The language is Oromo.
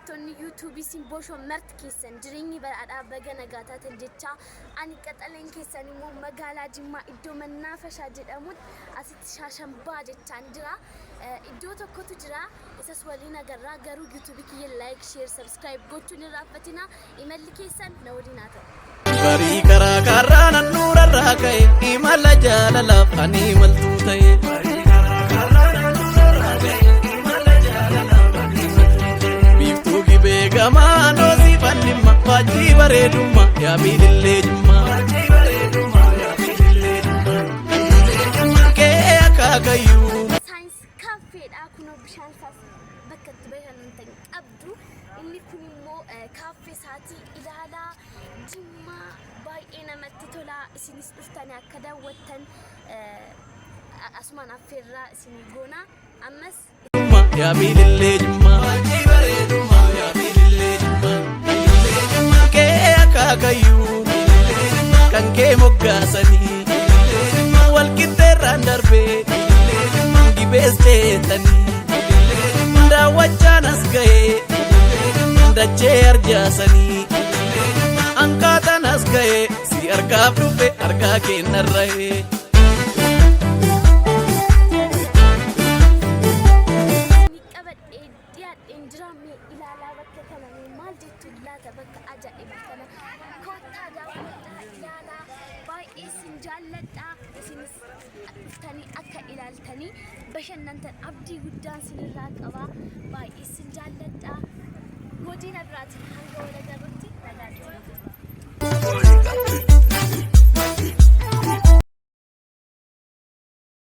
hordoftoonni YouTube isin boshoo mart keessan jireenyi badhaadhaa baga nagaataatiin jecha ani qaxaleen keessan immoo magaalaa Jimmaa iddoo Mannaafashaa jedhamutti asitti Shaashambaa jechaan jira. Iddoo tokkotu jira isas waliin agarraa garuu YouTube kiyya like share subscribe gochuun irraanfatina imalli keessan na waliin haa ta'u. Barii karaa karaan annuura irraa ka'e imala jaalalaaf ani imaltuu ta'e. Barii karaa karaan annuura irraa ka'e imala jaalalaaf ani imaltuu ta'e. Biiftuu gibee gamaa noosii fannimma faajjii bareedummaa yaa biilillee jummaa. Faajjii bareedummaa yaa biilillee jummaa. Kee akaakayyuu. Kunoo bishaan isaas bakka itti bashannantan qabdu inni kun immoo kaaffee isaatii ilaalaa Jimmaa baay'ee namatti tola isinis dhuftanii akka daawwattan asumaan affeerraa isinii goona ammas yaa biilillee Jimmaa faajjii bareedummaa yaa biilillee Jimmaa kee akaakayyuu kan kee moggaasanii wal qixxeerraan darbee gibeesteetanii daawwachaan as ga'ee dachee arjaasanii hanqaatan as ga'ee si argaaf dhufe argaa kennarra'ee. ilaalaa bakka kana maal jettu laata bakka ajaa'iba kana kottaa daawwadhaa ilaalaa baay'ee isin jaalladha isinis dhuftanii akka ilaaltanii bashannantan abdii guddaan sinirraa qaba baay'ee isin jaalladha godina biraatiin hanga wal agarruutti nagaatti.